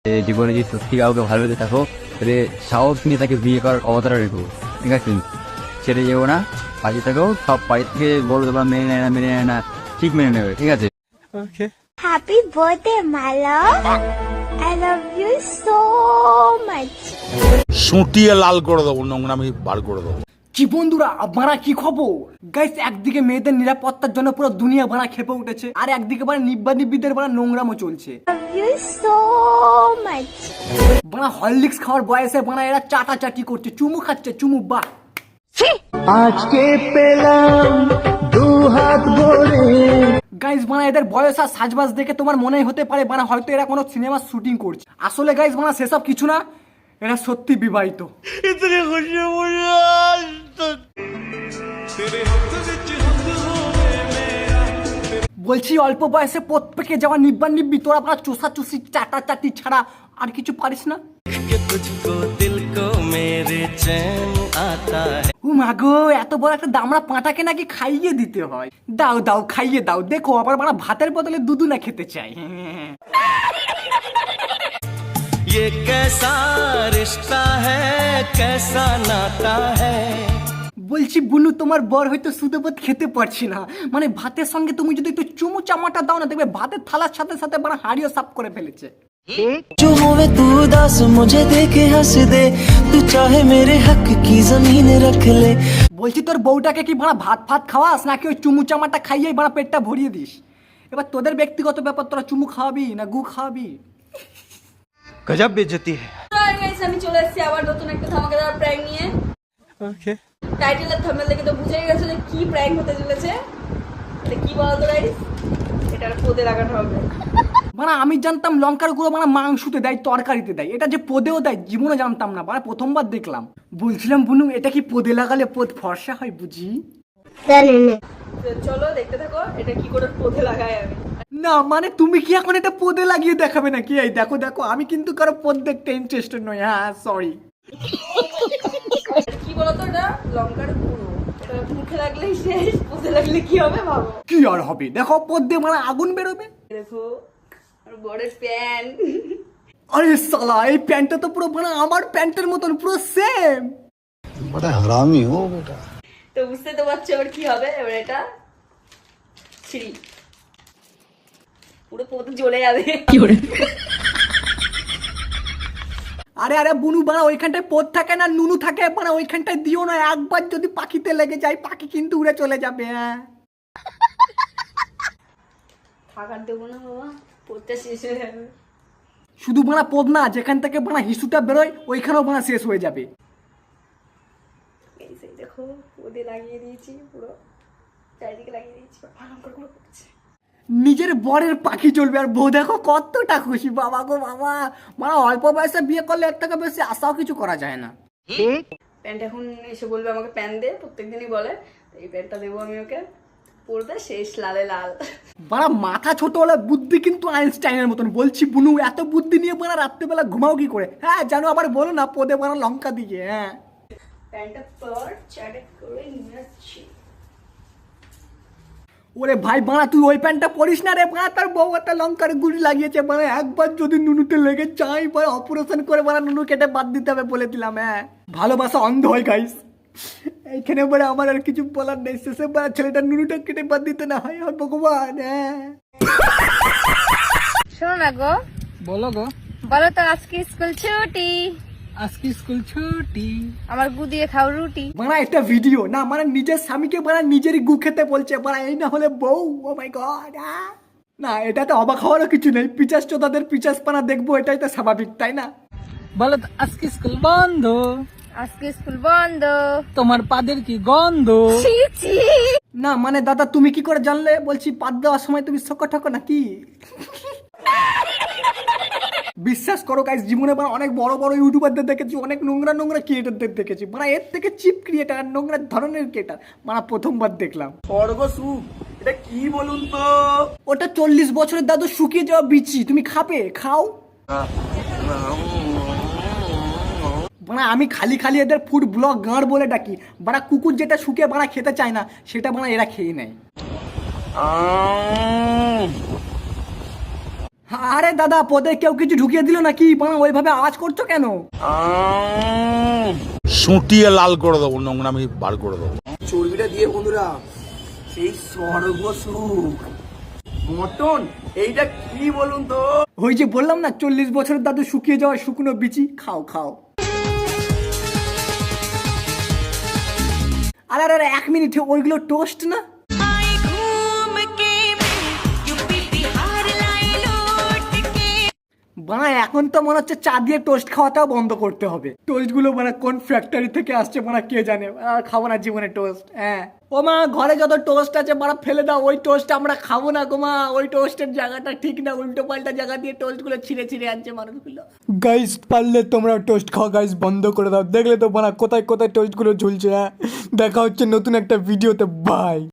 জীবনে যদি সত্যি কাউকে ভালোবেসে থাকো তাহলে সাহস নিয়ে তাকে বিয়ে করার ক্ষমতাটা রেখো, ঠিক আছে? ছেড়ে যেও না, পাশে থাকো। সব বাড়ি থেকে বড় তোমার মেনে নেয় না, ঠিক মেনে নেবে, ঠিক আছে? Happy birthday, my love. I love you so much. সুটিয়ে লাল করে দেবো, নোংরামি বার করে দেবো। কি বন্ধুরা, আপনারা কি খবর? গাইস, একদিকে মেয়েদের নিরাপত্তার জন্য পুরো দুনিয়া ভাড়া খেপে উঠেছে, আর একদিকে মানে নিব্বানিব্বিদের ভাড়া নোংরামও চলছে। Love you so much. বানা হরলিক্স খাওয়ার বয়সে বানা এরা চাটাচাটি করছে, চুমু খাচ্ছে, চুমু বাহ। আজকে পেলাম দু হাত ভরে। গাইস, বানা এদের বয়স আর সাজবাজ দেখে তোমার মনে হতে পারে বানা হয়তো এরা কোনো সিনেমার শুটিং করছে। আসলে গাইস বানা সেসব কিছু না, এরা সত্যি বিবাহিত। বলছি অল্প বয়সে পথ পেকে যাওয়া নিব্বি তোরা আপনার চুষি চাটাচাটি ছাড়া আর কিছু পারিস না? মাগো, এত বড় একটা দামড়া পাঁটাকে নাকি খাইয়ে দিতে হয়? দাও দাও, খাইয়ে দাও। দেখো আবার মানে ভাতের বদলে দুধু না খেতে চাই। ये कैसा रिश्ता है, कैसा नाता है। বলছি বুনু, তোমার বর হয়তো সুদেবত খেতে পারছি না, মানে ভাতের সঙ্গে তুমি যদি একটু চুমু চামাটা দাও না, দেখবে ভাতের থালার সাথে সাথে মানে হাড়িও সাফ করে ফেলেছে। जो होवे तू दास मुझे देखे हंस दे, तू चाहे मेरे हक की जमीन रख ले। বলছি তোর বউটাকে কি ভাড়া ভাত ফাত খাওয়াস নাকি ওই চুমু চামাটা খাইয়ে ভাড়া পেটটা ভরিয়ে দিস? এবার তোদের ব্যক্তিগত ব্যাপার, তোরা চুমু খাওয়াবি না গু খাওয়াবি? गजब बेइज्जती है। আমি চলে এসেছি আবার নতুন একটা ধামাকাদার প্র্যাঙ্ক নিয়ে। ओके, টাইটেল আর থাম্বনেল দেখে তো বুঝেই গেছো যে কি প্র্যাঙ্ক হতে চলেছে। এটা কি বলতো গাইস, এটা পোদে লাগানো হবে। মানে আমি জানতাম লঙ্কার গুঁড়ো মানে মাংসতে দেয়, তরকারিতে দেয়, এটা যে পোদেও দেয় জীবনে জানতাম না, মানে প্রথমবার দেখলাম। বলছিলাম বুনু, এটা কি পোদে লাগালে পোদ ফর্সা হয় বুঝি? তো চলো দেখতে থাকো এটা কি করে পোদে লাগাই আমি। না মানে তুমি কি এখন এটা পোদে লাগিয়ে দেখাবে নাকি? এই দেখো দেখো, আমি কিন্তু কারো পোদ দেখতে ইন্টারেস্টেড নই। হ্যাঁ সরি। কি বলতো, এটা লঙ্কার গুঁড়ো, এটা মুখে লাগলেই শেষ, পোদে লাগলে কি হবে ভাবো। কি আর হবে, দেখো পোদ দিয়ে মানে আগুন বেরোবে। দেখো আর বড়ের প্যান্ট। আরে সালা, এই প্যান্টটা তো পুরো মানে আমার প্যান্টের মতন পুরো সেম। बड़ा हरामी हो बेटा। তো বুঝতে তো পারছো এবার কি হবে। এবার এটা ছিড়ি, পুরো পোদে জ্বলে যাবে। আরে আরে বুনু, বানা ওইখানটায় পোদ থাকে না নুনু থাকে, মানে ওইখানটায় দিও না, একবার যদি পাখিতে লেগে যায় পাখি কিন্তু উড়ে চলে যাবে। হ্যাঁ থাকার দেবো না বাবা, পোদটা শেষ হয়ে যাবে। শুধু বানা পোদ না, যেখান থেকে বানা হিসুটা বেরোয় ওইখানেও বানা শেষ হয়ে যাবে। এই সেই দেখো পোদে লাগিয়ে দিয়েছি, পুরো চারিদিকে লাগিয়ে দিয়েছি, লঙ্কার গুলো পড়ছে। নিজের বরের পাখি চলবে আর বউ দেখো কতটা খুশি। বাবা গো বাবা, মানে অল্প বয়সে বিয়ে করলে এর থেকে বেশি আশাও কিছু করা যায় না। প্যান্ট এখন এসে বলবে আমাকে প্যান্ট দে, প্রত্যেকদিনই বলে। তো এই প্যান্টটা দেবো আমি ওকে, পরবে শেষ লালে লাল। বাড়া মাথা ছোট হলে বুদ্ধি কিন্তু আইনস্টাইনের মতন। বলছি বুনু, এত বুদ্ধি নিয়ে বাড়া রাত্রেবেলা ঘুমাও কি করে? হ্যাঁ জানো, আবার বলো না পোদে বাড়া লঙ্কা দিয়ে। হ্যাঁ প্যান্টটা পর চাটা করে নিয়ে আসছি। ওরে ভাই বাড়া, তুই ওই প্যান্টটা পরিস না রে বাড়া, তার বউ একটা লঙ্কার গুড়ি লাগিয়েছে। মানে একবার যদি নুনুতে লেগে যাই বাড়া, অপারেশন করে বাড়া নুনু কেটে বাদ দিতে হবে বলে দিলাম। হ্যাঁ, ভালোবাসা অন্ধ হয় গাইস। এইখানে বাড়া আমার আর কিছু বলার নেই, শেষে বাড়া ছেলেটা নুনুটা কেটে বাদ দিতে না হয়। আর ভগবান। হ্যাঁ শোনো না গো, বলো গো। বলো তো আজকে স্কুল ছুটি, আজকে স্কুল ছুটি, আমার গু দিয়ে খাও রুটি। বাড়া একটা ভিডিও না, মানে নিজের স্বামীকে বাড়া নিজেরই গু খেতে বলছে বাড়া, এই না হলে বউ। ও মাই গড। না এটাতে অবাক হওয়ারও কিছু নেই, পিচাস চোদাদের পিচাস পানা দেখবো, এটাই তো স্বাভাবিক, তাই না? বলো তো আজকে স্কুল বন্ধ, আজকে স্কুল বন্ধ, তোমার পাদের কি গন্ধ। ছি ছি। না মানে দাদা তুমি কি করে জানলে? বলছি পাদ দেওয়ার সময় তুমি শোকো ঠকো নাকি? বিশ্বাস করো গাইস, জীবনে মানে অনেক বড় বড় ইউটিউবারদের দেখেছি, অনেক নোংরা নোংরা ক্রিয়েটারদের দেখেছি, মানে এর থেকে চিপ ক্রিয়েটার আর নোংরা ধরনের ক্রিয়েটার মানে প্রথমবার দেখলাম। স্বর্গ সুখ, এটা কি বলুন তো? ওটা 40 বছরের দাদু শুকিয়ে যাওয়া বিচি, তুমি খাবে? খাও। মানে আমি খালি খালি এদের ফুড ব্লগ গাঁড় বলে ডাকি। বাড়া কুকুর যেটা শুকিয়ে বাড়া খেতে চায় না, সেটা বাড়া এরা খেয়ে নেয়। আরে দাদা পদে কেউ কিছু ঢুকিয়ে দিল নাকি বানা ওইভাবে আওয়াজ করছো কেন? সুটিয়ে লাল করে দেবো, নোংরামি বার করে দেবো। চর্বিটা দিয়ে বন্ধুরা সেই স্বর্গ সুখ মটন, এইটা কি বলুন তো? ওই যে বললাম না 40 বছরের দাদু শুকিয়ে যাওয়া শুকনো বিচি, খাও খাও। আরে আরে 1 মিনিট, ওইগুলো টোস্ট না? বানা এখন তো মনে হচ্ছে চা দিয়ে টোস্ট খাওয়াটাও বন্ধ করতে হবে। টোস্ট গুলো মানে কোন ফ্যাক্টরি থেকে আসছে মানে কে জানে। আর খাবো না জীবনে টোস্ট। হ্যাঁ ও মা, ঘরে যত টোস্ট আছে মানে ফেলে দাও, ওই টোস্ট আমরা খাবো না গো মা। ওই টোস্টের জায়গাটা ঠিক না, উল্টো পাল্টা জায়গা দিয়ে টোস্ট গুলো ছিঁড়ে ছিঁড়ে আনছে মানুষগুলো। গাইস পারলে তোমরা টোস্ট খাওয়া গাইস বন্ধ করে দাও। দেখলে তো বানা কোথায় কোথায় টোস্ট গুলো ঝুলছে। হ্যাঁ দেখা হচ্ছে নতুন একটা ভিডিওতে, বাই।